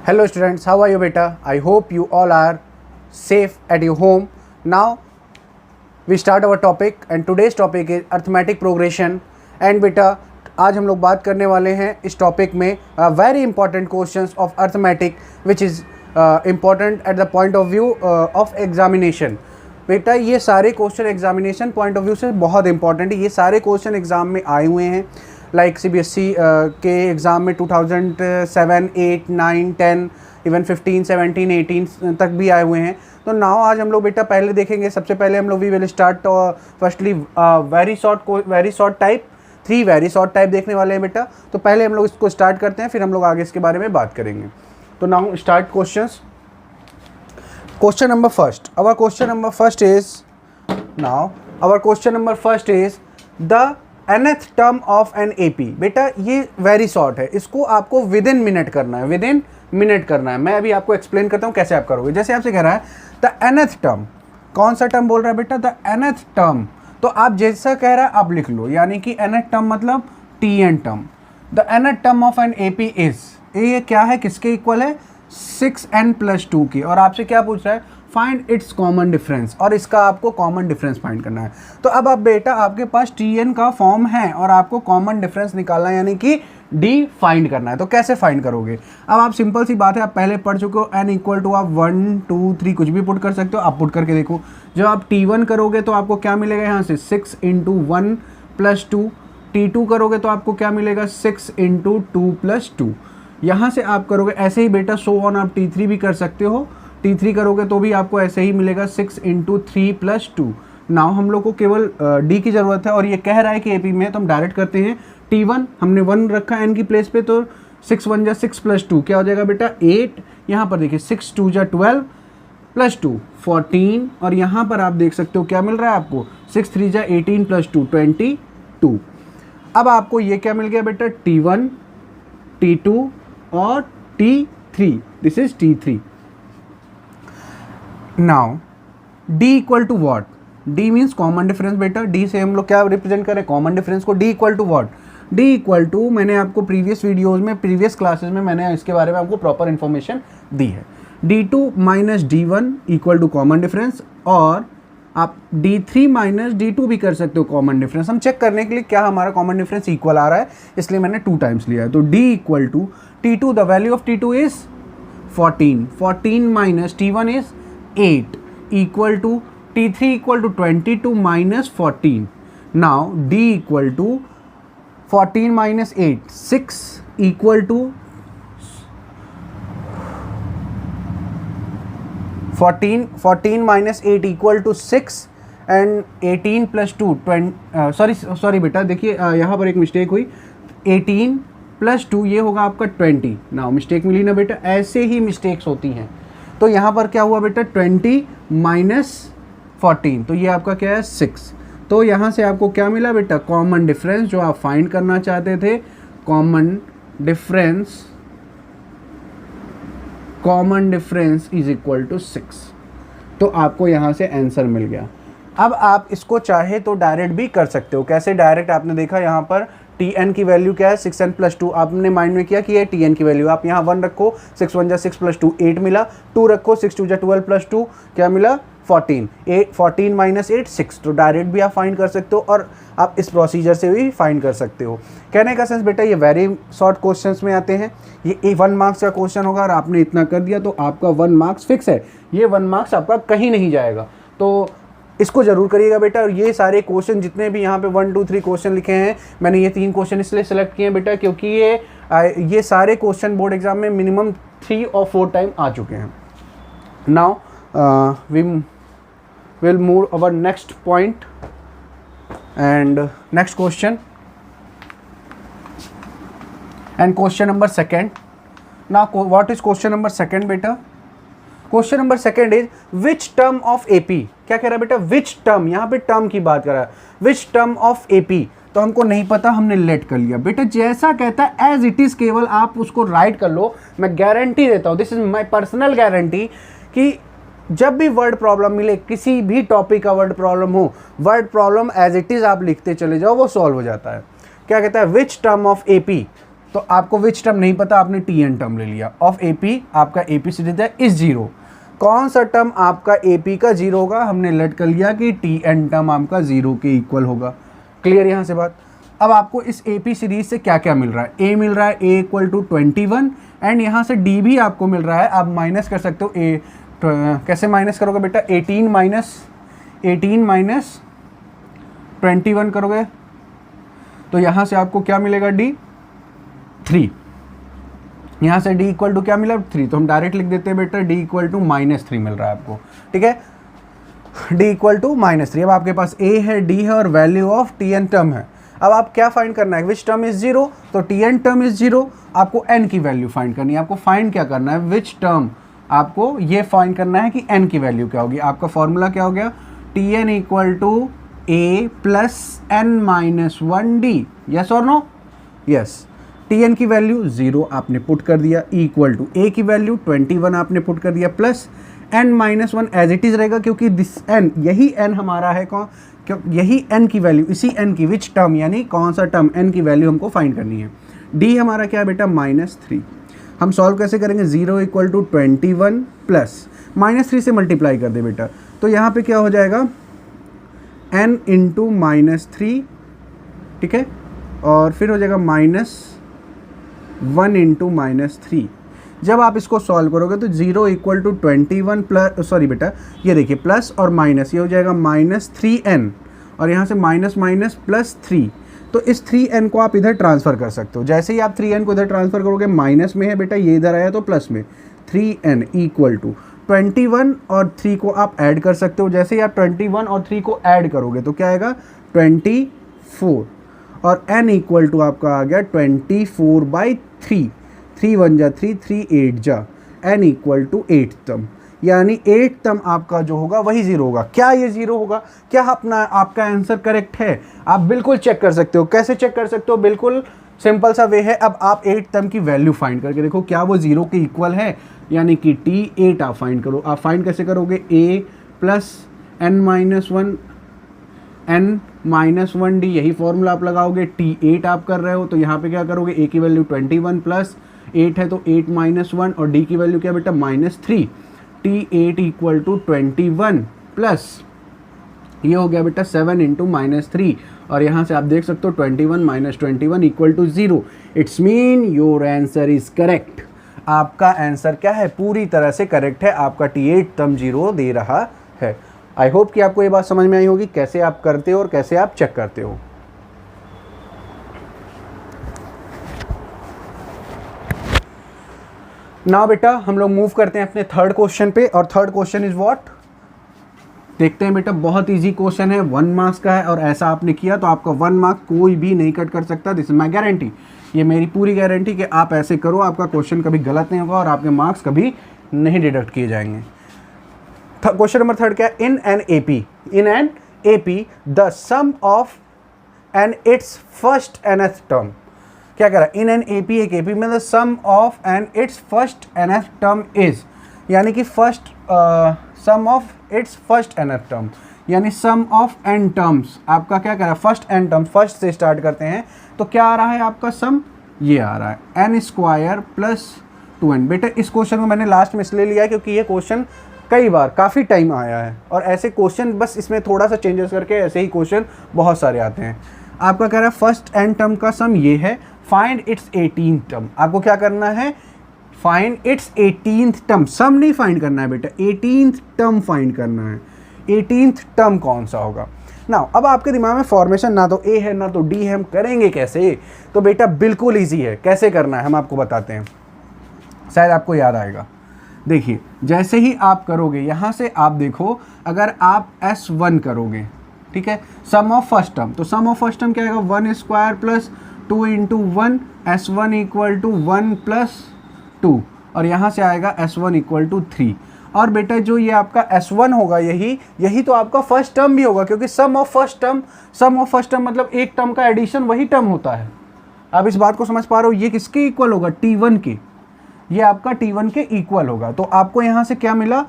Hello students, how are you beta? I hope you all are safe at your home. Now we start our topic and today's topic is arithmetic progression. And बेटा आज हम लोग बात करने वाले हैं इस टॉपिक में very important questions of arithmetic which is important at the point of view of examination. बेटा ये सारे question examination point of view से बहुत इंपॉर्टेंट है. ये सारे क्वेश्चन एग्ज़ाम में आए हुए हैं. लाइक CBSE के एग्ज़ाम में 2007, 8, 9, 10 इवन 15, 17, 18 तक भी आए हुए हैं. तो नाउ आज हम लोग बेटा पहले देखेंगे. सबसे पहले हम लोग we will start firstly very short type, 3 very short type देखने वाले हैं बेटा. तो पहले हम लोग इसको स्टार्ट करते हैं, फिर हम लोग आगे इसके बारे में बात करेंगे. तो now start questions. Question number first, our question number first is the nth term of an AP. बेटा ये वेरी शॉर्ट है, इसको आपको विद इन मिनट करना है. मैं अभी आपको एक्सप्लेन करता हूँ कैसे आप करोगे. जैसे आपसे कह रहा है द nth टर्म, कौन सा टर्म बोल रहा है बेटा? The nth term. तो आप जैसा कह रहा है आप लिख लो, यानी कि nth टर्म मतलब Tn term. The nth term of an AP is, ये क्या है, किसके इक्वल है? 6n + 2 की. और आपसे क्या पूछ रहा है? Find its common difference. और इसका आपको कॉमन डिफरेंस फाइंड करना है. तो अब आप बेटा आपके पास Tn का फॉर्म है और आपको कॉमन डिफरेंस निकालना है, यानी कि D फाइंड करना है. तो कैसे फाइंड करोगे? अब आप सिंपल सी बात है, आप पहले पढ़ चुके हो. n = आप 1, 2, 3 कुछ भी पुट कर सकते हो. आप पुट करके देखो. जब आप T1 करोगे तो आपको क्या मिलेगा? यहाँ से 6 × 1 + 2. T2 करोगे तो आपको क्या मिलेगा? 6 × 2 + 2. यहाँ से आप करोगे ऐसे ही बेटा सो ऑन. आप T3 भी कर सकते हो. T3 करोगे तो भी आपको ऐसे ही मिलेगा 6 × 3 + 2. नाउ हम लोग को केवल D की ज़रूरत है और ये कह रहा है कि AP में, तो हम डायरेक्ट करते हैं. T1 हमने 1 रखा n की प्लेस पे, तो 6 × 1 = 6 + 2 क्या हो जाएगा बेटा? 8. यहाँ पर देखिए 6 × 2 = 12 + 2 14. और यहाँ पर आप देख सकते हो क्या मिल रहा है आपको? 6 × 3 = 18 + 2 22. अब आपको ये क्या मिल गया बेटा? T1, T2 और T3. This is T3. Now D = what? D means common difference बेटा. D से हम लोग क्या रिप्रेजेंट करें? कॉमन डिफरेंस को. D = what? D = मैंने आपको प्रीवियस वीडियोस में, प्रीवियस क्लासेस में मैंने इसके बारे में आपको प्रॉपर इन्फॉर्मेशन दी है. D2 - D1 = common difference. और आप D3 - D2 भी कर सकते हो कॉमन डिफरेंस. हम चेक करने के लिए क्या हमारा कॉमन डिफरेंस इक्वल आ रहा है, इसलिए मैंने 2 टाइम्स लिया है. तो D = T2, the value of T2 is 14. 14 - T1 is 8 = T3 = 22 - 14. Now D = 14 - 8, 6 = 14 - 8 = 6 and 18 + 2 20. Sorry बेटा, देखिए यहाँ पर एक मिस्टेक हुई. 18 + 2 ये होगा आपका 20. नाउ मिस्टेक मिली ना बेटा, ऐसे ही मिस्टेक्स होती हैं. तो यहाँ पर क्या हुआ बेटा? 20 - 14, तो ये आपका क्या है? 6. तो यहाँ से आपको क्या मिला बेटा? कॉमन डिफरेंस जो आप फाइंड करना चाहते थे. Common difference is equal to 6. तो आपको यहाँ से आंसर मिल गया. अब आप इसको चाहे तो डायरेक्ट भी कर सकते हो. कैसे डायरेक्ट? आपने देखा यहाँ पर Tn की वैल्यू क्या है? 6n + 2. आपने माइंड में किया कि ये Tn की वैल्यू. आप यहाँ 1 रखो, 6 × 1 = 6 + 2 8 मिला. 2 रखो, 6 × 2 = 12 + 2 क्या मिला? 14. 14 - 8 6. तो डायरेक्ट भी आप फाइंड कर सकते हो और आप इस प्रोसीजर से भी फाइंड कर सकते हो. कहने का सेंस बेटा ये वेरी शॉर्ट क्वेश्चंस में आते हैं. ये 1 मार्क्स का क्वेश्चन होगा और आपने इतना कर दिया तो आपका 1 मार्क्स फिक्स है. ये 1 मार्क्स आपका कहीं नहीं जाएगा. तो इसको जरूर करिएगा बेटा. और ये सारे क्वेश्चन जितने भी यहाँ पे 1, 2, 3 क्वेश्चन लिखे हैं, मैंने ये 3 क्वेश्चन इसलिए सेलेक्ट किए हैं बेटा क्योंकि ये सारे क्वेश्चन बोर्ड एग्जाम में मिनिमम 3 और 4 टाइम आ चुके हैं. Now we will move our next point and next question and question number 2. Now what is question number 2 बेटा? Question number 2 is which term of AP. क्या कह रहा है बेटा? Which term. यहाँ पे टर्म की बात कर रहा है. Which term of AP. तो हमको नहीं पता, हमने लेट कर लिया बेटा. जैसा कहता है एज इट इज, केवल आप उसको राइट कर लो. मैं गारंटी देता हूँ, this is my personal guarantee, कि जब भी वर्ड प्रॉब्लम मिले, किसी भी टॉपिक का वर्ड प्रॉब्लम हो, word problem as it is आप लिखते चले जाओ, वो सॉल्व हो जाता है. क्या कहता है? विच टर्म ऑफ AP तो आपको विच टर्म नहीं पता, आपने टी एन टर्म ले लिया ऑफ ए पी, आपका ए पी सीरीज है इस जीरो। कौन सा टर्म आपका ए पी का जीरो होगा, हमने लेट कर लिया कि टी एन टर्म आपका जीरो के इक्वल होगा। क्लियर यहाँ से बात। अब आपको इस ए पी सीरीज से क्या क्या मिल रहा है, ए मिल रहा है ए इक्वल टू 21 एंड यहाँ से डी भी आपको मिल रहा है। आप माइनस कर सकते हो ए, कैसे माइनस करोगे बेटा, 18 माइनस 21 करोगे तो यहाँ से आपको क्या मिलेगा, डी 3। यहाँ से d इक्वल टू क्या मिला, 3, तो हम डायरेक्ट लिख देते हैं बेटा d इक्वल टू -3 मिल रहा है आपको। ठीक है, d इक्वल टू -3। अब आपके पास a है, d है और value of T N term है। अब आप क्या फाइंड करना है, विच टर्म इज जीरो, तो T N term is zero, आपको n की वैल्यू फाइंड करनी है। आपको फाइंड क्या करना है, विच टर्म, आपको ये फाइंड करना है कि n की वैल्यू क्या होगी। आपका फॉर्मूला क्या हो गया, T N equal to a plus n-1d, yes और नो, यस। टी एन की वैल्यू 0 आपने पुट कर दिया, इक्वल टू ए की वैल्यू 21 आपने पुट कर दिया, plus n-1 as it is रहेगा, क्योंकि दिस n, यही n हमारा है, कौन, क्यों, यही n की वैल्यू, इसी n की विच टर्म, यानी कौन सा टर्म, n की वैल्यू हमको फाइंड करनी है। d हमारा क्या है बेटा, -3। हम सॉल्व कैसे करेंगे, 0 इक्वल टू 21 प्लस -3 से मल्टीप्लाई कर दे बेटा, तो यहाँ पे क्या हो जाएगा, n इंटू -3, ठीक है, और फिर हो जाएगा -1 इंटू -3। जब आप इसको सॉल्व करोगे तो 0 इक्वल टू 21 प्लस, सॉरी बेटा ये देखिए प्लस और माइनस, ये हो जाएगा -3n और यहाँ से माइनस माइनस प्लस 3। तो इस 3n को आप इधर ट्रांसफ़र कर सकते हो। जैसे ही आप 3n को इधर ट्रांसफ़र करोगे, माइनस में है बेटा, ये इधर आया तो प्लस में, 3n इक्वल टू 21 और 3 को आप ऐड कर सकते हो। जैसे ही आप 21 और 3 को ऐड करोगे तो क्या आएगा, 24 और n इक्वल टू आपका आ गया 24/3, 3 1 जा 3, 3 8 जा, n इक्वल टू 8 तम, यानी 8 तम आपका जो होगा वही 0 होगा। क्या ये 0 होगा, क्या अपना आपका आंसर करेक्ट है? आप बिल्कुल चेक कर सकते हो। कैसे चेक कर सकते हो, बिल्कुल सिंपल सा वे है। अब आप 8 तम की वैल्यू फाइंड करके देखो क्या वो 0 के इक्वल है, यानी कि T8 आप फाइंड करो। आप फाइंड कैसे करोगे, a प्लस n-1d, यही फॉर्मूला आप लगाओगे। T8 आप कर रहे हो तो यहाँ पे क्या करोगे, a की वैल्यू 21 प्लस 8 है तो 8 - 1 और d की वैल्यू क्या बेटा, -3। T8 इक्वल टू 21 प्लस ये हो गया बेटा 7 इंटू -3 और यहाँ से आप देख सकते हो 21 - 21 equal to 0। It's mean your answer is correct. आपका आंसर क्या है, पूरी तरह से करेक्ट है। आपका T8 तम 0 दे रहा है। आई होप कि आपको ये बात समझ में आई होगी कैसे आप करते हो और कैसे आप चेक करते हो। ना बेटा हम लोग मूव करते हैं अपने थर्ड क्वेश्चन पे, और थर्ड क्वेश्चन इज व्हाट, देखते हैं बेटा। बहुत इजी क्वेश्चन है, 1 मार्क्स का है और ऐसा आपने किया तो आपका 1 मार्क कोई भी नहीं कट कर सकता। दिस इज माई गारंटी, ये मेरी पूरी गारंटी कि आप ऐसे करो, आपका क्वेश्चन कभी गलत नहीं होगा और आपके मार्क्स कभी नहीं डिडक्ट किए जाएंगे। क्वेश्चन नंबर थर्ड क्या है, in an AP the sum of an its first nth term. क्या कह रहा है, इन एन एपी, एक एपी में the sum of an its first nth term is, यानी कि first sum of its first nth term, यानी sum of n terms. आपका क्या कह रहा है, फर्स्ट n टर्म, फर्स्ट से स्टार्ट करते हैं तो क्या आ रहा है आपका सम, ये आ रहा है n² प्लस 2n। बेटा इस क्वेश्चन को मैंने लास्ट में इसलिए लिया क्योंकि ये क्वेश्चन कई बार काफ़ी टाइम आया है और ऐसे क्वेश्चन बस इसमें थोड़ा सा चेंजेस करके ऐसे ही क्वेश्चन बहुत सारे आते हैं। आपका कह रहा है फर्स्ट n टर्म का सम ये है, फाइंड इट्स 18th टर्म। आपको क्या करना है, फाइंड इट्स 18th टर्म, सम नहीं फाइंड करना है बेटा, 18th टर्म फाइंड करना है। 18th टर्म कौन सा होगा ना। अब आपके दिमाग में फॉर्मेशन ना तो a है ना तो d है, हम करेंगे कैसे, तो बेटा बिल्कुल ईजी है। कैसे करना है हम आपको बताते हैं, शायद आपको याद आएगा। देखिए जैसे ही आप करोगे, यहाँ से आप देखो, अगर आप S1 करोगे, ठीक है, सम ऑफ फर्स्ट टर्म, तो सम ऑफ फर्स्ट टर्म क्या आएगा, 1² plus 2 into 1, S1 equal to 1 plus 2 और यहाँ से आएगा S1 इक्वल टू 3। और बेटा जो ये आपका S1 होगा, यही तो आपका फर्स्ट टर्म भी होगा, क्योंकि सम ऑफ फर्स्ट टर्म मतलब एक टर्म का एडिशन वही टर्म होता है। आप इस बात को समझ पा रहे हो, ये किसके इक्वल होगा, T1 के, ये आपका T1 के इक्वल होगा। तो आपको यहाँ से क्या मिला,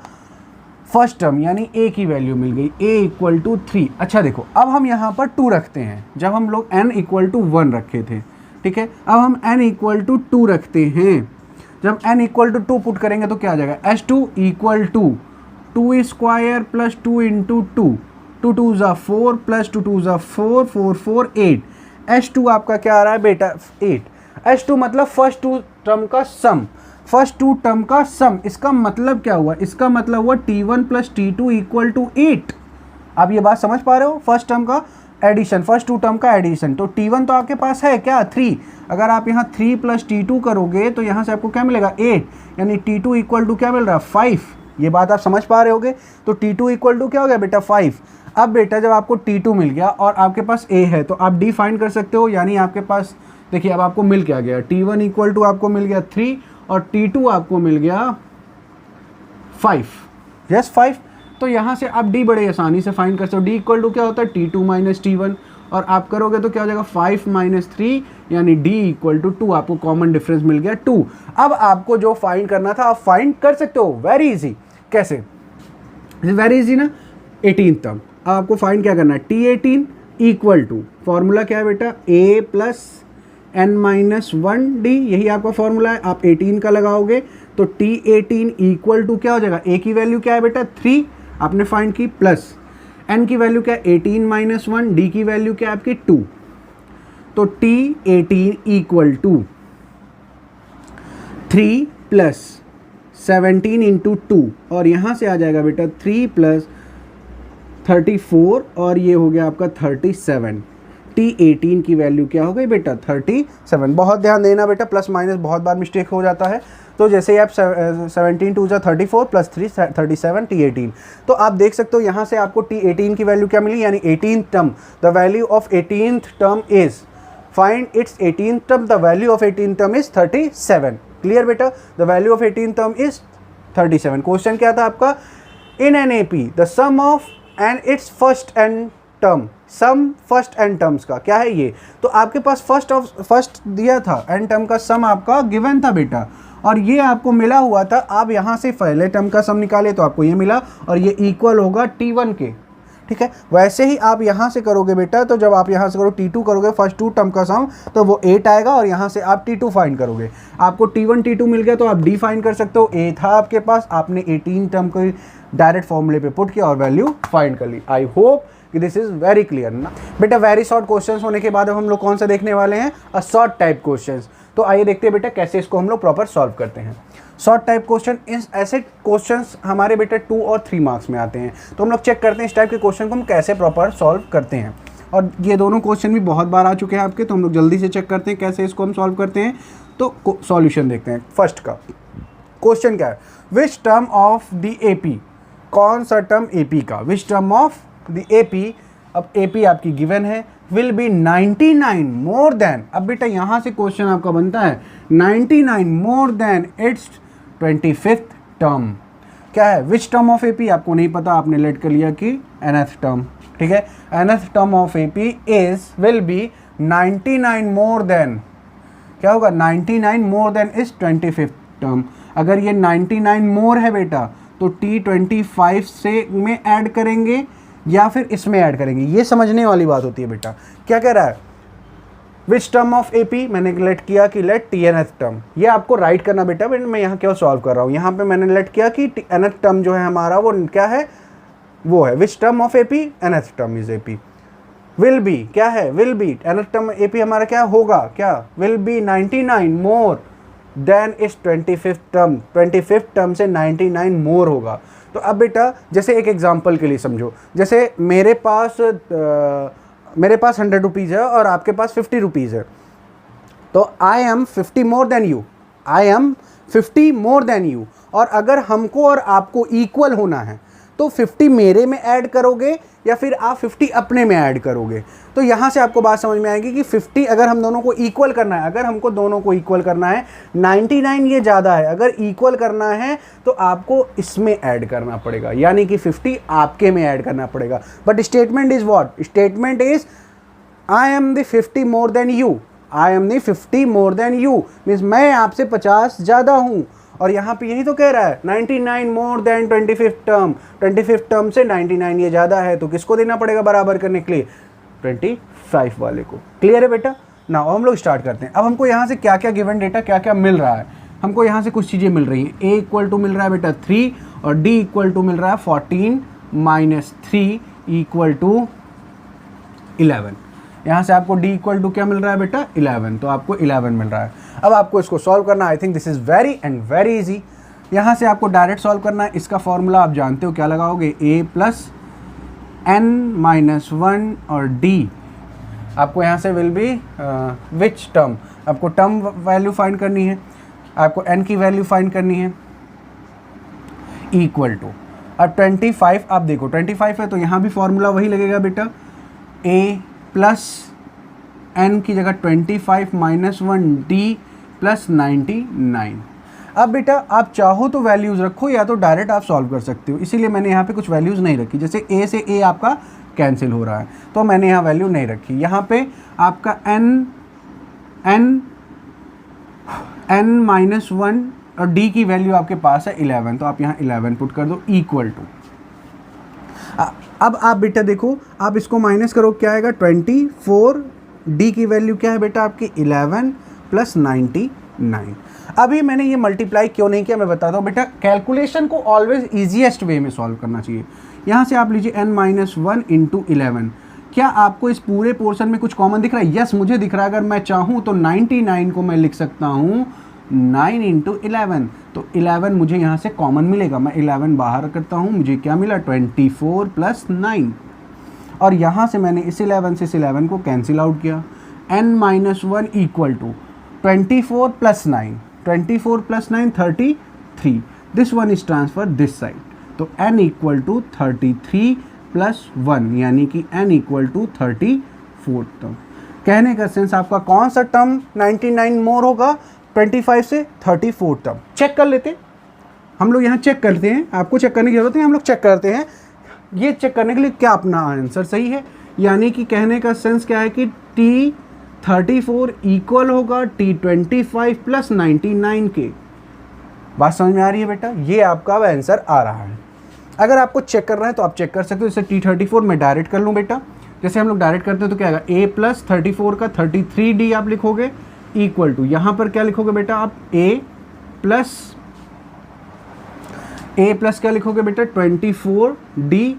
फर्स्ट टर्म यानी a की वैल्यू मिल गई, a इक्वल टू 3। अच्छा देखो अब हम यहाँ पर 2 रखते हैं, जब हम लोग n इक्वल टू 1 रखे थे ठीक है। अब हम n इक्वल टू 2 रखते हैं। जब n इक्वल टू 2 पुट करेंगे तो क्या आ जाएगा, h2 equal to 2 square plus 2 into 2, 2 2 ज़ा 4 प्लस 2 2 ज़ा 4, 4 4 8। h2 आपका क्या आ रहा है बेटा 8। h2 मतलब फर्स्ट टू टर्म का सम, फर्स्ट टू टर्म का सम। इसका मतलब क्या हुआ, इसका मतलब हुआ t1 plus t2 equal to 8। आप ये बात समझ पा रहे हो, फर्स्ट टर्म का एडिशन, फर्स्ट टू टर्म का एडिशन। तो t1 तो आपके पास है क्या 3, अगर आप यहाँ 3 प्लस t2 करोगे तो यहाँ से आपको क्या मिलेगा 8, यानी t2 इक्वल टू क्या मिल रहा है 5। ये बात आप समझ पा रहे होगे। तो t2 इक्वल टू क्या हो गया बेटा 5। अब बेटा जब आपको t2 मिल गया और आपके पास a है तो आप d फाइंड कर सकते हो, यानी आपके पास देखिए अब आपको मिल क्या गया, t1 इक्वल टू आपको मिल गया 3 और t2 आपको मिल गया 5, यस 5। तो यहाँ से आप d बड़े आसानी से फाइंड कर सकते हो। d इक्वल टू क्या होता है t2 माइनस t1, और आप करोगे तो क्या हो जाएगा 5 माइनस 3, यानी d इक्वल टू 2। आपको कॉमन डिफरेंस मिल गया 2। अब आपको जो फाइंड करना था आप फाइंड कर सकते हो, वेरी इजी। कैसे, वेरी इजी ना, 18 टर्म। अब आपको फाइंड क्या करना है, t18 इक्वल टू, फॉर्मूला क्या है बेटा a plus n minus 1d, यही आपका फॉर्मूला है। आप 18 का लगाओगे तो t18 इक्वल टू क्या हो जाएगा, a की वैल्यू क्या है बेटा 3 आपने फाइंड की, प्लस n की वैल्यू क्या है 18 माइनस 1, d की वैल्यू क्या है आपकी 2। तो t18 equal to 3 plus 17 into 2, और यहाँ से आ जाएगा बेटा 3 प्लस 34, और ये हो गया आपका 37। t18 की वैल्यू क्या हो गई बेटा 37। बहुत ध्यान देना बेटा, प्लस माइनस बहुत बार मिस्टेक हो जाता है। तो जैसे ही आप 17 2 34 प्लस 3 37 t18, तो आप देख सकते हो यहाँ से आपको t18 की वैल्यू क्या मिली, यानी 18th term. The value of 18th term is, find its 18th term, the value of 18th term is 37। Clear बेटा, the value of 18th term is 37। Question क्या था आपका, in an AP the sum of n its first n term, sum first n terms का क्या है ये। तो आपके पास फर्स्ट दिया था, एंड टर्म का सम आपका गिवन था बेटा, और ये आपको मिला हुआ था। आप यहाँ से पहले टर्म का सम निकाले तो आपको ये मिला, और ये इक्वल होगा t1 के, ठीक है। वैसे ही आप यहाँ से करोगे बेटा, तो जब आप यहाँ से करो t2 करोगे फर्स्ट टू टर्म का सम, तो वो 8 आएगा, और यहाँ से आप t2 फाइंड करोगे। आपको t1 t2 मिल गया तो आप d फाइंड कर सकते हो। a था आपके पास, आपने 18 टर्म को डायरेक्ट फॉर्मूले पे पुट किया और वैल्यू फाइंड कर ली। आई होप कि दिस इज वेरी क्लियर ना बेटा। वेरी शॉर्ट क्वेश्चंस होने के बाद अब हम लोग कौन सा देखने वाले हैं, अ शॉर्ट टाइप क्वेश्चंस। तो आइए देखते हैं बेटा कैसे इसको हम लोग प्रॉपर सॉल्व करते हैं। शॉर्ट टाइप क्वेश्चन, इस ऐसे क्वेश्चंस हमारे बेटा 2 और 3 मार्क्स में आते हैं। तो हम लोग चेक करते हैं इस टाइप के क्वेश्चन को हम कैसे प्रॉपर सॉल्व करते हैं। और ये दोनों क्वेश्चन भी बहुत बार आ चुके हैं आपके, तो हम लोग जल्दी से चेक करते हैं कैसे इसको हम सॉल्व करते हैं। तो सॉल्यूशन देखते हैं। फर्स्ट का क्वेश्चन क्या है, which term of the AP, कौन सा टर्म एपी का, विच टर्म ऑफ द एपी, अब एपी आपकी गिवन है, विल बी 99 मोर देन। अब बेटा यहाँ से क्वेश्चन आपका बनता है 99 more than it's 25th term. क्या है, विच टर्म ऑफ एपी आपको नहीं पता, आपने लेट कर लिया कि nth टर्म, ठीक है। nth term of AP is will be 99 more than, क्या होगा 99 more than is 25th term. अगर ये 99 मोर है बेटा तो t25 से में ऐड करेंगे या फिर इसमें ऐड करेंगे, ये समझने वाली बात होती है बेटा। क्या कह रहा है, विच टर्म ऑफ एपी, मैंने लेट किया कि लेट tnth टर्म, ये आपको राइट करना बेटा। मैं यहाँ क्या सॉल्व कर रहा हूँ, यहाँ पे मैंने लेट किया कि nth टर्म जो है हमारा वो क्या है, वो है which term of AP, nth term is AP. Will be क्या है, will be nth term AP हमारा क्या होगा, क्या विल बी 99 मोर देन इस 25th टर्म, 25th टर्म से 99 मोर होगा। तो अब बेटा जैसे एक एग्जांपल के लिए समझो, जैसे मेरे पास 100 रुपीज़ है और आपके पास 50 रुपीज़ है, तो I am 50 more than you, I am 50 more than you. और अगर हमको और आपको इक्वल होना है तो 50 मेरे में ऐड करोगे या फिर आप 50 अपने में ऐड करोगे। तो यहाँ से आपको बात समझ में आएगी कि 50 अगर हम दोनों को इक्वल करना है, अगर हमको दोनों को इक्वल करना है, 99 ये ज़्यादा है, अगर इक्वल करना है तो आपको इसमें ऐड करना पड़ेगा, यानी कि 50 आपके में ऐड करना पड़ेगा। But statement is what, statement is I am the 50 more than you, I am the 50 more than you, means मैं आपसे 50 ज़्यादा हूँ। और यहाँ पे यही तो कह रहा है 99 more than 25th term, 25th term से 99 ये ज़्यादा है, तो किसको देना पड़ेगा बराबर करने के लिए, 25 वाले को। क्लियर है बेटा। ना हम लोग स्टार्ट करते हैं। अब हमको यहाँ से क्या क्या गिवन डेटा क्या क्या मिल रहा है, हमको यहाँ से कुछ चीज़ें मिल रही हैं। ए इक्वल टू मिल रहा है बेटा 3 और डी इक्वल टू मिल रहा है 14 माइनस 3 इक्वल टू 11। यहाँ से आपको डी इक्वल टू क्या मिल रहा है बेटा 11, तो आपको 11 मिल रहा है। अब आपको इसको सॉल्व करना, I think this is very and very easy. यहाँ से आपको डायरेक्ट सॉल्व करना है। इसका फॉर्मूला आप जानते हो, क्या लगाओगे, a प्लस n माइनस 1 और d आपको यहाँ से विल बी विच टर्म, आपको टर्म वैल्यू फाइंड करनी है, आपको n की वैल्यू फाइंड करनी है, इक्वल टू। अब 25 आप देखो 25 है तो यहाँ भी फॉर्मूला वही लगेगा बेटा, a प्लस n की जगह 25 माइनस 1 d प्लस 99। अब बेटा आप चाहो तो वैल्यूज़ रखो या तो डायरेक्ट आप सॉल्व कर सकते हो, इसीलिए मैंने यहाँ पे कुछ वैल्यूज़ नहीं रखी। जैसे a से a आपका कैंसिल हो रहा है तो मैंने यहाँ वैल्यू नहीं रखी। यहाँ पे आपका n माइनस 1 और d की वैल्यू आपके पास है 11, तो आप यहाँ 11 पुट कर दो, इक्वल टू। अब आप बेटा देखो, आप इसको माइनस करो, क्या आएगा 24, d की वैल्यू क्या है बेटा आपकी 11 प्लस 99। अभी मैंने ये मल्टीप्लाई क्यों नहीं किया मैं बताता हूँ बेटा। कैलकुलेशन को ऑलवेज ईजीएस्ट वे में सॉल्व करना चाहिए। यहाँ से आप लीजिए n माइनस 1 इंटू 11। क्या आपको इस पूरे पोर्शन में कुछ कॉमन दिख रहा है? यस, मुझे दिख रहा है। अगर मैं चाहूँ तो 99 को मैं लिख सकता हूँ 9 इंटू 11, तो 11 मुझे यहाँ से कॉमन मिलेगा। मैं 11 बाहर करता हूँ, मुझे क्या मिला 24 प्लस 9, और यहाँ से मैंने इस 11 से इस 11 को कैंसिल आउट किया। n minus 1 equal to 24 plus 9, 24 plus 9 33, this one is transfer this side, तो n इक्वल टू 33 प्लस 1 यानी कि n इक्वल टू 34 टर्म। कहने का सेंस आपका कौन सा टर्म 99 मोर होगा 25 से 34 टर्म। चेक कर लेते हैं हम लोग, यहाँ चेक करते हैं, आपको चेक करने की जरूरत नहीं, हम लोग चेक करते हैं ये चेक करने के लिए क्या अपना आंसर सही है। यानी कि कहने का सेंस क्या है कि T34 इक्वल होगा T25 प्लस 99 के। बात समझ में आ रही है बेटा? ये आपका आंसर आ रहा है। अगर आपको चेक करना है तो आप चेक कर सकते हो। जैसे T34 मैं डायरेक्ट कर लूँ बेटा, जैसे हम लोग डायरेक्ट करते हैं तो क्या आएगा, a प्लस 34 का 33d आप लिखोगे, इक्वल टू यहाँ पर क्या लिखोगे बेटा आप a प्लस क्या लिखोगे बेटा 24d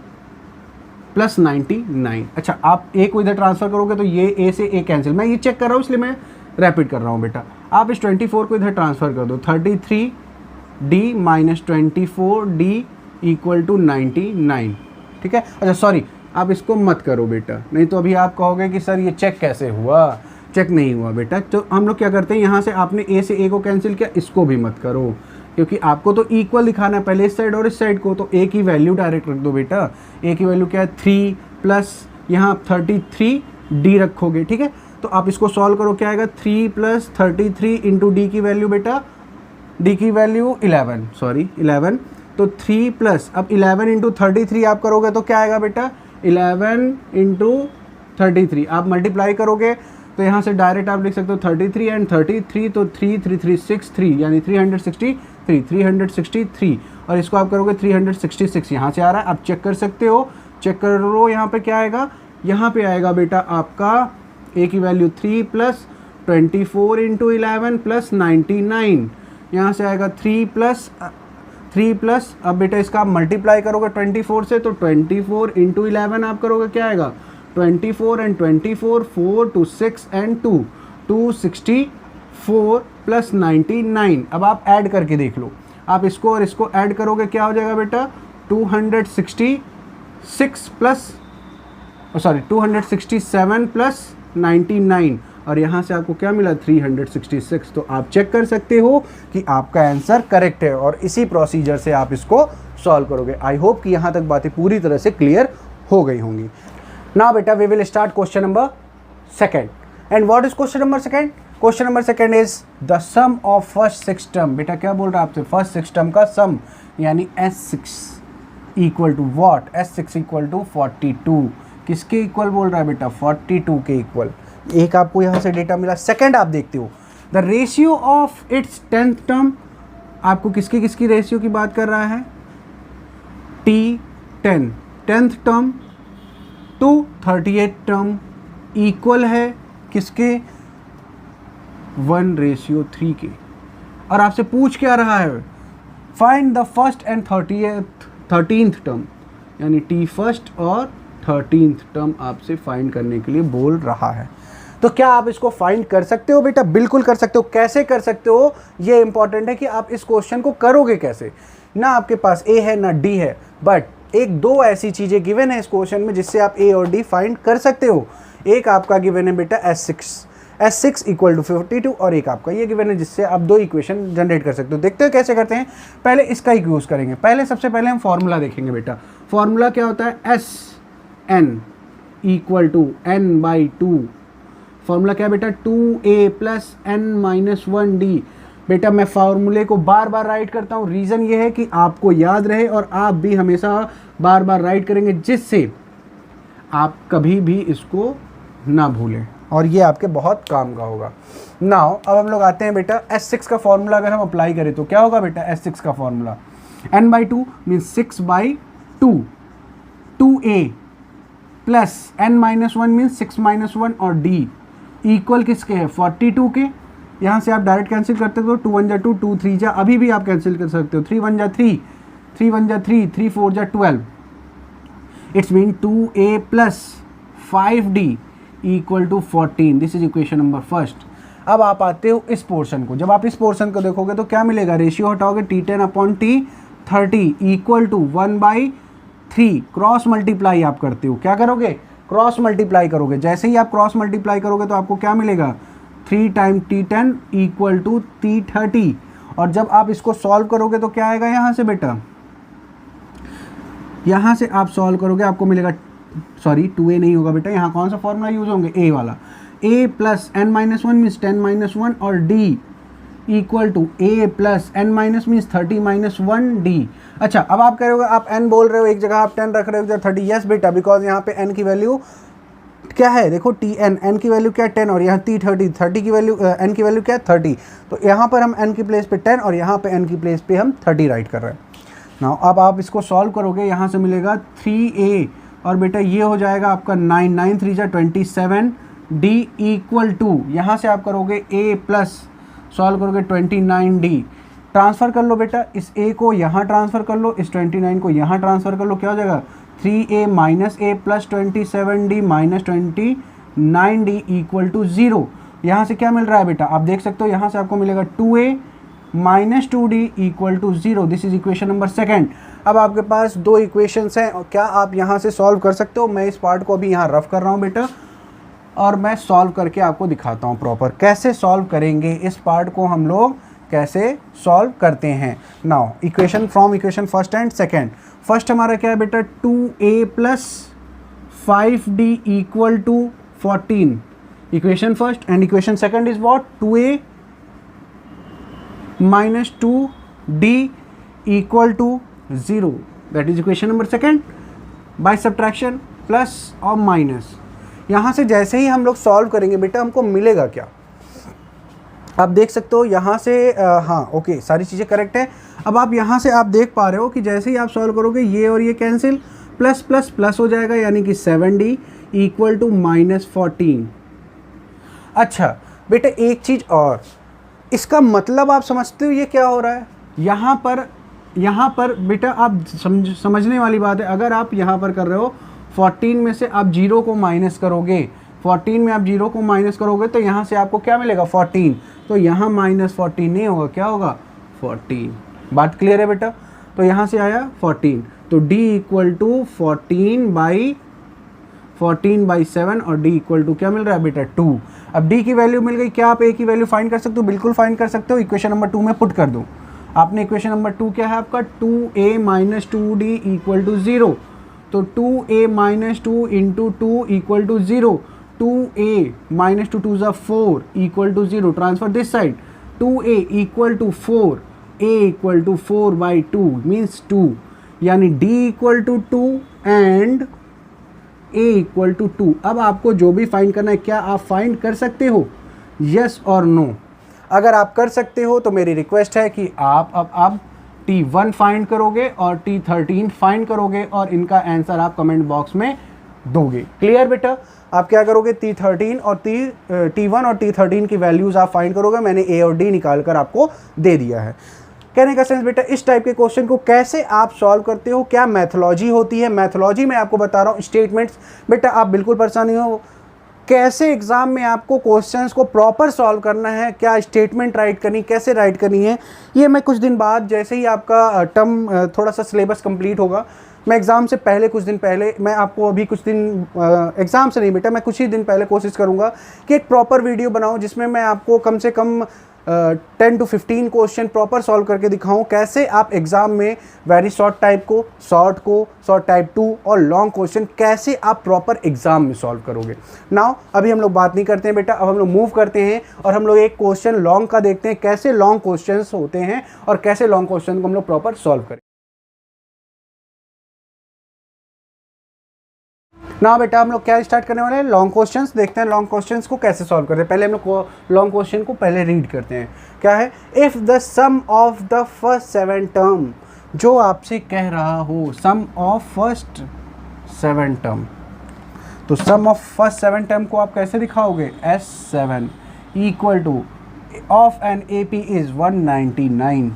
प्लस 99। अच्छा, आप a को इधर ट्रांसफर करोगे तो ये a से a कैंसिल, मैं ये चेक कर रहा हूँ इसलिए मैं रैपिड कर रहा हूँ बेटा। आप इस 24 को इधर ट्रांसफर कर दो, 33d minus 24d equal to 99, ठीक है। अच्छा सॉरी, आप इसको मत करो बेटा, नहीं तो अभी आप कहोगे कि सर ये चेक कैसे हुआ, चेक नहीं हुआ बेटा। तो हम लोग क्या करते हैं, यहाँ से आपने a से a को कैंसिल किया, इसको भी मत करो क्योंकि आपको तो इक्वल दिखाना है पहले इस साइड और इस साइड को, तो a की वैल्यू डायरेक्ट रख दो बेटा। a की वैल्यू क्या है 3 प्लस यहाँ 33d रखोगे, ठीक है। तो आप इसको सॉल्व करो, क्या आएगा 3 प्लस 33 इंटू डी की वैल्यू बेटा, डी की वैल्यू 11, तो 3 प्लस अब 11 इंटू 33 आप करोगे तो क्या आएगा बेटा 11 इंटू 33 आप मल्टीप्लाई करोगे तो यहाँ से डायरेक्ट आप लिख सकते हो 33 एंड 33, तो 33363 यानी 363 और इसको आप करोगे 366 यहाँ से आ रहा है, आप चेक कर सकते हो, चेक करो यहाँ पे क्या आएगा, यहाँ पे आएगा बेटा आपका a की वैल्यू 3 प्लस 24 इंटू 11 प्लस 99, यहाँ से आएगा 3 प्लस अब बेटा इसका आप मल्टीप्लाई करोगे 24 से, तो 24 इंटू 11 आप करोगे क्या आएगा 24 एंड 24 4 to 6 एंड 2 264 प्लस 99। अब आप ऐड करके देख लो, आप इसको और इसको ऐड करोगे क्या हो जाएगा बेटा 267 प्लस 99 और यहाँ से आपको क्या मिला 366। तो आप चेक कर सकते हो कि आपका आंसर करेक्ट है और इसी प्रोसीजर से आप इसको सॉल्व करोगे। आई होप कि यहाँ तक बातें पूरी तरह से क्लियर हो गई होंगी। Now beta we will start question number 2 and what is question number 2? Question number 2 is the sum of first 6 term। बेटा क्या बोल रहा है आपसे, फर्स्ट 6 टर्म का सम यानी S6 equal to what, S6 equal to 42। किसके इक्वल बोल रहा है बेटा 42 के इक्वल। एक आपको यहाँ से डेटा मिला। सेकंड आप देखते हो the ratio of its 10th term, आपको किसकी रेशियो की बात कर रहा है T10 10th term to 38 term equal है किसके 1:3 के। और आपसे पूछ क्या रहा है, find the first and 13th term, यानी टी फर्स्ट और 13th टर्म आपसे फाइंड करने के लिए बोल रहा है। तो क्या आप इसको फाइंड कर सकते हो बेटा? बिल्कुल कर सकते हो। कैसे कर सकते हो ये इंपॉर्टेंट है कि आप इस क्वेश्चन को करोगे कैसे। ना आपके पास ए है ना डी है, बट एक दो ऐसी चीजें गिवन है इस क्वेश्चन में जिससे आप ए और डी फाइंड कर सकते हो। एक आपका गिवन है बेटा S6 इक्वल टू 52, और एक आपका ये गिवन है जिससे आप दो इक्वेशन जनरेट कर सकते हो। देखते हो कैसे करते हैं। पहले इसका यूज करेंगे। सबसे पहले हम फॉर्मूला देखेंगे बेटा। फॉर्मूला क्या होता है? Sn equal to n/2। Formula क्या है बेटा? 2a plus n-1d। बेटा मैं फार्मूले को बार बार राइट करता हूँ, रीज़न ये है कि आपको याद रहे और आप भी हमेशा बार बार राइट करेंगे, जिससे आप कभी भी इसको ना भूलें और ये आपके बहुत काम का होगा। नाउ अब हम लोग आते हैं बेटा S6 का फॉर्मूला अगर हम अप्लाई करें तो क्या होगा बेटा? S6 का formula n/2 means 6/2, 2a plus n-1 means 6-1 और d इक्वल किसके है? 42 के। यहाँ से आप डायरेक्ट कैंसिल करते हो, 2 1 जा 2, 2 3 जा, अभी भी आप कैंसिल कर सकते हो, 3 1 जा 3, 3 1 जा 3, 3 4 जा 12। It's mean 2a plus 5d equal to 14। This is equation number first. अब आप आते हो इस पोर्शन को। जब आप इस पोर्शन को देखोगे तो क्या मिलेगा? रेशियो हटाओगे T10/T30 equal to 1/3। Cross multiply आप करते हो। क्या करोगे? क्रॉस मल्टीप्लाई करोगे। जैसे ही आप क्रॉस मल्टीप्लाई करोगे तो आपको क्या मिलेगा? 3 time T10 equal to T30। और जब आप इसको सॉल्व करोगे तो क्या आएगा यहाँ से बेटा? यहाँ से आप सॉल्व करोगे आपको मिलेगा, सॉरी 2a नहीं होगा बेटा, यहाँ कौन सा फॉर्मूला यूज होंगे? a वाला। a प्लस n-1 मीन्स 10-1 और d equal to a plus n- means 30-1d। अच्छा, अब आप कह रहे हो आप n बोल रहे हो, एक जगह आप 10 रख रहे हो, एक जगह 30। यस बेटा, बिकॉज यहाँ पे n की वैल्यू क्या है? देखो n की वैल्यू क्या है? 10, और यहाँ T30 की वैल्यू n की वैल्यू क्या है? 30। तो यहाँ पर हम n की प्लेस पे 10 और यहाँ पे n की प्लेस पे हम 30 राइट कर रहे हैं। नाउ अब आप इसको सॉल्व करोगे, यहाँ से मिलेगा 3a और बेटा ये हो जाएगा आपका 9 3 जा 27 d इक्वल टू, यहाँ से आप करोगे a प्लस सॉल्व करोगे 29d। ट्रांसफ़र कर लो बेटा, इस a को यहाँ ट्रांसफ़र कर लो, इस 29 को यहाँ ट्रांसफ़र कर लो, क्या हो जाएगा? 3a minus a plus 27d minus 29d equal to 0। यहाँ से क्या मिल रहा है बेटा? आप देख सकते हो यहाँ से आपको मिलेगा 2a minus 2d equal to 0। This is equation number second. अब आपके पास दो इक्वेशंस हैं, और क्या आप यहाँ से सॉल्व कर सकते हो? मैं इस पार्ट को अभी यहाँ रफ कर रहा हूँ बेटा, और मैं सॉल्व करके आपको दिखाता हूँ प्रॉपर कैसे सॉल्व करेंगे इस पार्ट को, हम लोग कैसे सॉल्व करते हैं। Now equation from equation first and second. First हमारा क्या है बेटा? 2a plus 5d equal to 14। Equation first and equation second is what? 2a minus 2d equal to 0. That is equation number second. By subtraction plus और minus। यहाँ से जैसे ही हम लोग सॉल्व करेंगे बेटा हमको मिलेगा क्या? आप देख सकते हो यहाँ से हाँ ओके, सारी चीज़ें करेक्ट है। अब आप यहाँ से आप देख पा रहे हो कि जैसे ही आप सॉल्व करोगे ये और ये कैंसिल, प्लस प्लस प्लस हो जाएगा, यानी कि 7d इक्वल टू -14। अच्छा बेटा एक चीज़ और, इसका मतलब आप समझते हो ये क्या हो रहा है? यहाँ पर बेटा आप समझने वाली बात है। अगर आप यहाँ पर कर रहे हो 14 में से आप 0 को माइनस करोगे, 14 में आप 0 को माइनस करोगे तो यहाँ से आपको क्या मिलेगा? 14। तो यहाँ -14 नहीं होगा, क्या होगा? 14। बात क्लियर है बेटा? तो यहाँ से आया 14, तो d इक्वल टू 14/7 और d इक्वल टू क्या मिल रहा है बेटा? 2। अब d की वैल्यू मिल गई, क्या आप a की वैल्यू फाइंड कर सकते हो? बिल्कुल फाइंड कर सकते हो। इक्वेशन नंबर 2 में पुट कर दो। आपने इक्वेशन नंबर 2 क्या है आपका? 2a minus 2d equal to 0। तो 2a minus 2 into 2 equal to 0। 2a minus 2 2 4 equal to 0। Transfer this side, 2a equal to 4, a equal to 4/2 means 2, यानी d equal to 2 and a equal to 2। अब आपको जो भी find करना है, क्या आप फाइंड कर सकते हो? यस और नो? अगर आप कर सकते हो तो मेरी रिक्वेस्ट है कि आप अब T1 फाइंड करोगे और T13 फाइंड करोगे और इनका आंसर आप कमेंट बॉक्स में दोगे। क्लियर बेटा? आप क्या करोगे, T13 और T1 और T13 की वैल्यूज़ आप फाइंड करोगे। मैंने A और D निकाल कर आपको दे दिया है। कहने का सेंस बेटा, इस टाइप के क्वेश्चन को कैसे आप सॉल्व करते हो, क्या मैथोलॉजी होती है, मैथोलॉजी मैं आपको बता रहा हूँ। स्टेटमेंट्स बेटा आप बिल्कुल परेशान नहीं हो, कैसे एग्जाम में आपको क्वेश्चंस को प्रॉपर सॉल्व करना है, क्या स्टेटमेंट राइट करनी, कैसे राइट करनी है, ये मैं कुछ दिन बाद जैसे ही आपका टर्म थोड़ा सा सिलेबस कंप्लीट होगा, मैं एग्ज़ाम से पहले कुछ दिन पहले मैं आपको अभी कुछ दिन एग्ज़ाम से नहीं बेटा, मैं कुछ ही दिन पहले कोशिश करूँगा कि एक प्रॉपर वीडियो बनाऊँ जिसमें मैं आपको कम से कम 10 to 15 क्वेश्चन प्रॉपर सॉल्व करके दिखाऊं, कैसे आप एग्जाम में वेरी शॉर्ट टाइप को, शॉर्ट टाइप 2 और लॉन्ग क्वेश्चन कैसे आप प्रॉपर एग्जाम में सॉल्व करोगे। नाउ अभी हम लोग बात नहीं करते हैं बेटा, अब हम लोग मूव करते हैं और हम लोग एक क्वेश्चन लॉन्ग का देखते हैं, कैसे लॉन्ग क्वेश्चंस होते हैं और कैसे लॉन्ग क्वेश्चन को हम लोग प्रॉपर सॉल्व करें। ना बेटा हम लोग क्या स्टार्ट करने वाले हैं, लॉन्ग क्वेश्चंस देखते हैं, लॉन्ग क्वेश्चंस को कैसे सॉल्व करते हैं। पहले हम लोग लॉन्ग क्वेश्चन को पहले रीड करते हैं। क्या है, if the sum of the first 7 term, जो आपसे कह रहा हो सम ऑफ फर्स्ट 7 टर्म, तो सम ऑफ फर्स्ट 7 टर्म को आप कैसे दिखाओगे, S7 equal to of an AP is 199।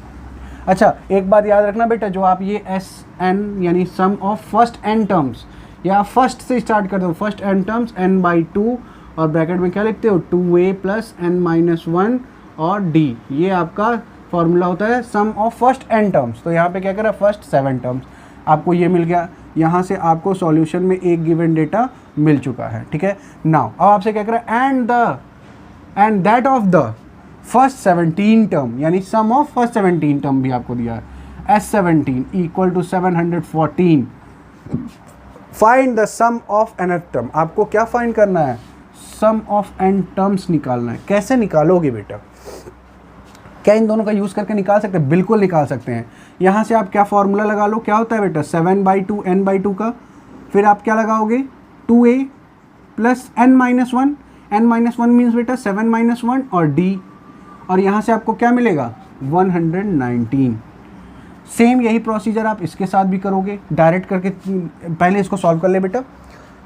अच्छा एक बात याद रखना बेटा, जो आप ये SN यानी sum of first n terms, या फर्स्ट से स्टार्ट कर दो, फर्स्ट n टर्म्स n/2 और ब्रैकेट में क्या लिखते हो 2a प्लस n-1 और d, ये आपका फॉर्मूला होता है सम ऑफ फर्स्ट n टर्म्स। तो यहाँ पे क्या करा, फर्स्ट 7 टर्म्स आपको ये मिल गया, यहाँ से आपको सॉल्यूशन में एक गिवन डेटा मिल चुका है। ठीक है, नाउ अब आपसे क्या करा, and that of the first 17 term, यानी सम ऑफ फर्स्ट 17 टर्म भी आपको दिया है, S17 equal to 714। Find the sum of nth term, आपको क्या फाइंड करना है, सम ऑफ n टर्म्स निकालना है। कैसे निकालोगे बेटा, क्या इन दोनों का यूज़ करके निकाल सकते हैं, बिल्कुल निकाल सकते हैं। यहाँ से आप क्या फॉर्मूला लगा लो, क्या होता है बेटा 7/2 n/2 का, फिर आप क्या लगाओगे 2a plus n-1, n-1 means बेटा 7-1 और d, और यहाँ से आपको क्या मिलेगा 119। सेम यही प्रोसीजर आप इसके साथ भी करोगे, डायरेक्ट करके पहले इसको सॉल्व कर ले बेटा।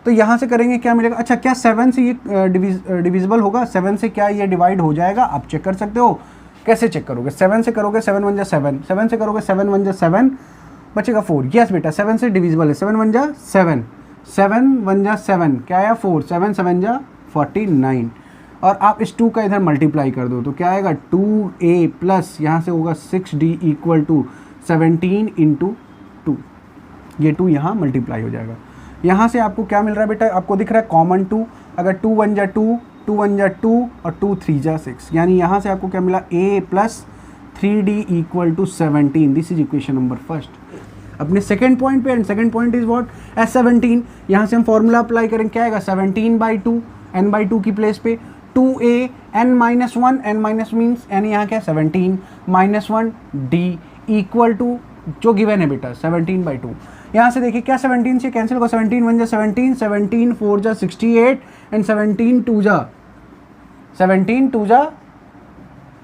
तो यहाँ से करेंगे क्या मिलेगा, अच्छा क्या 7 से ये डिविजिबल होगा, 7 से क्या ये डिवाइड हो जाएगा, आप चेक कर सकते हो। कैसे चेक करोगे, 7 से करोगे 7 1 जा 7, 7 से करोगे 7 1 जा 7, बचेगा 4। यस बेटा 7 से डिविजिबल है, 7 1 जा 7, 7 1 जा 7, क्या आया 4, 7 7 जा 49, और आप इस 2 का इधर मल्टीप्लाई कर दो तो क्या आएगा 2a प्लस यहाँ से होगा 6d इक्वल टू 17 इंटू 2, ये 2 यहाँ मल्टीप्लाई हो जाएगा। यहाँ से आपको क्या मिल रहा है बेटा, आपको दिख रहा है कॉमन 2, अगर 2 1 जा 2, 2 1 जा 2 और 2 3 जा 6, यानी यहाँ से आपको क्या मिला a plus 3d equal to 17। This is equation number first. अपने सेकेंड पॉइंट पे, and second point is what, S17, यहाँ से हम फॉर्मूला अप्लाई करेंगे, क्या आएगा 17/2 n/2 की प्लेस पे 2a n-1, n- मीन्स यानी यहाँ क्या 17 -1 d इक्वल टू जो गिवन है बेटा 17/2। यहाँ से देखिए क्या 17 से कैंसिल होगा, 17 1 जा 17, 17 4 जा 68 एंड 17 2 जा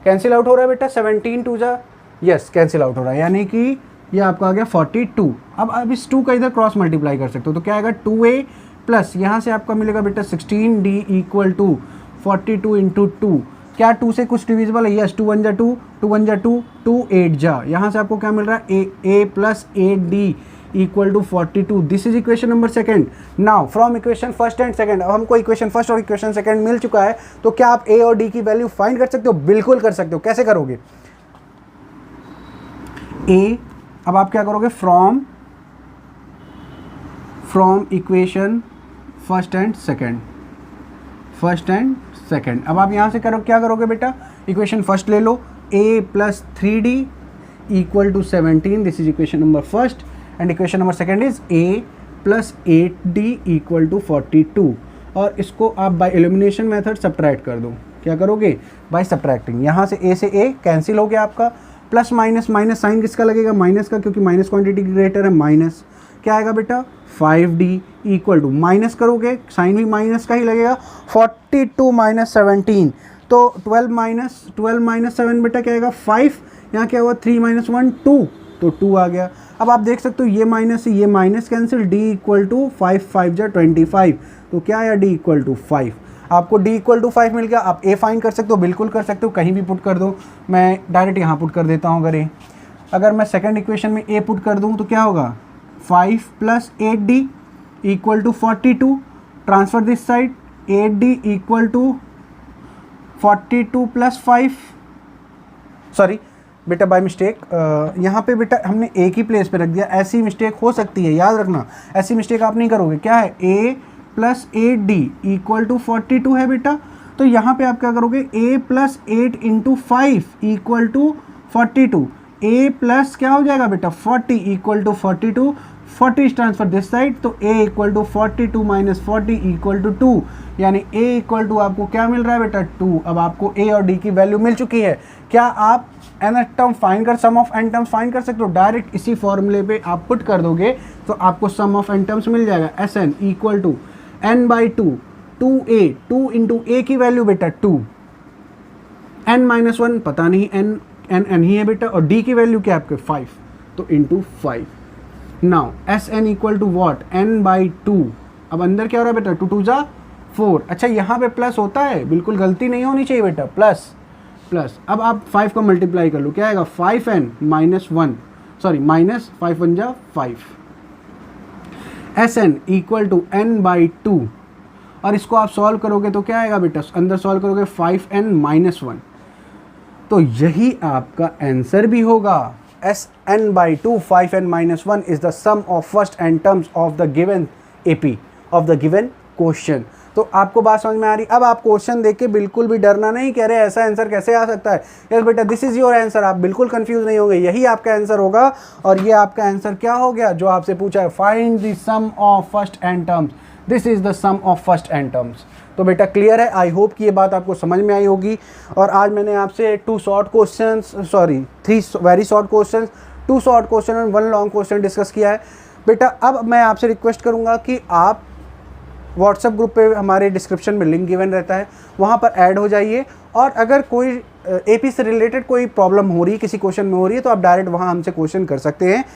कैंसिल आउट हो रहा है बेटा, 17 2 जा यस कैंसिल आउट हो रहा है, यानी कि ये आपका आ गया 42। अब इस 2 का इधर क्रॉस मल्टीप्लाई कर सकते हो, तो क्या आएगा 2a प्लस यहाँ से आपका मिलेगा बेटा 16d इक्वल टू 42 इंटू 2, क्या 2 से कुछ डिविजिबल है, यस 2 1 जा 2, 2 1 जा 2, 2 8 जा, यहाँ से आपको क्या मिल रहा है a plus 8d equal to 42। This is equation number second. Now from equation first and second, अब हमको इक्वेशन फर्स्ट और इक्वेशन सेकंड मिल चुका है, तो क्या आप a और d की वैल्यू फाइंड कर सकते हो, बिल्कुल कर सकते हो। कैसे करोगे, a, अब आप क्या करोगे from equation first and second, अब आप यहाँ से करो क्या करोगे बेटा, इक्वेशन फर्स्ट ले लो, a plus 3d equal to 17, this is equation number first, and equation number second is a plus 8d equal to 42, और इसको आप बाय एलिमिनेशन मेथड सब्ट्रैक्ट कर दो। क्या करोगे, बाय सब्ट्रैक्टिंग, यहाँ से a से a कैंसिल हो गया आपका, प्लस माइनस माइनस साइन किसका लगेगा, माइनस का, क्योंकि माइनस क्वांटिटी ग्रेटर है, माइनस क्या आएगा बेटा 5d इक्वल टू, माइनस करोगे साइन भी माइनस का ही लगेगा, 42 माइनस 17, तो 12 माइनस 7 बेटा क्या आएगा 5, यहाँ क्या हुआ 3 - 1 2, तो 2 आ गया। अब आप देख सकते हो ये माइनस से ये minus cancel, d equal to 5 5 जा 25, तो क्या आया d इक्वल टू 5। आपको d इक्वल टू 5 मिल गया। आप a फाइंड कर सकते हो, बिल्कुल कर सकते हो, कहीं भी पुट कर दो। मैं डायरेक्ट यहाँ पुट कर देता हूँ। अगर मैं सेकंड इक्वेशन में a पुट कर दूँ तो क्या होगा, 5 plus 8d equal to 42, transfer this side, 8d equal to 42 plus 5, sorry बेटा बाय मिस्टेक, यहाँ पे बेटा हमने एक ही प्लेस पे रख दिया। ऐसी मिस्टेक हो सकती है, याद रखना, ऐसी मिस्टेक आप नहीं करोगे। क्या है, a plus 8d equal to 42 है बेटा, तो यहाँ पे आप क्या करोगे, a plus 8 into 5 equal to 42, a plus क्या हो जाएगा बेटा 40 equal to 42, 40 transfer this side, तो a equal to 42 minus 40 equal to 2, यानी a इक्वल टू आपको क्या मिल रहा है बेटा 2। अब आपको a और d की वैल्यू मिल चुकी है। क्या आप nth टर्म फाइंड कर, सम ऑफ n टर्म्स फाइंड कर सकते हो? डायरेक्ट इसी फॉर्मूले पे आप पुट कर दोगे तो आपको सम ऑफ n टर्म्स मिल जाएगा। Sn equal to n by 2, 2a, 2 into a की वैल्यू बेटा 2, n माइनस 1 पता नहीं, n ही है बेटा, और d की वैल्यू क्या है आपके 5, तो into 5। Now Sn equal to what, n by 2, अब अंदर क्या हो रहा है बेटा 2 2 जा 4। अच्छा यहाँ पे प्लस होता है, बिल्कुल गलती नहीं होनी चाहिए बेटा, प्लस प्लस। अब आप 5 को मल्टीप्लाई कर लो, क्या आएगा 5n माइनस 1, सॉरी माइनस 5 1 जा 5। Sn equal to n by 2, और इसको आप सॉल्व करोगे तो क्या आएगा बेटा, अंदर सॉल्व करोगे 5n माइनस 1, तो यही आपका आंसर भी होगा। Sn by 2 5n minus 1 is the sum of first n terms of the given AP of the given question. तो आपको बात समझ में आ रही। अब आप क्वेश्चन देख के बिल्कुल भी डरना नहीं, कह रहे ऐसा आंसर कैसे आ सकता है। यस बेटा, दिस इज योर आंसर, आप बिल्कुल कंफ्यूज नहीं होंगे, यही आपका आंसर होगा। और ये आपका आंसर क्या हो गया जो आपसे पूछा है, find the sum of first n terms, this is the sum of first n terms. तो बेटा क्लियर है, आई होप कि ये बात आपको समझ में आई होगी। और आज मैंने आपसे 2 short question, sorry 3 very short question, 2 short question और 1 लॉन्ग क्वेश्चन डिस्कस किया है। बेटा अब मैं आपसे रिक्वेस्ट करूंगा कि आप व्हाट्सएप ग्रुप पे हमारे डिस्क्रिप्शन में लिंक गिवन रहता है, वहाँ पर ऐड हो जाइए। और अगर कोई AP से रिलेटेड कोई प्रॉब्लम हो रही है, किसी क्वेश्चन में हो रही है, तो आप डायरेक्ट वहाँ हमसे क्वेश्चन कर सकते हैं।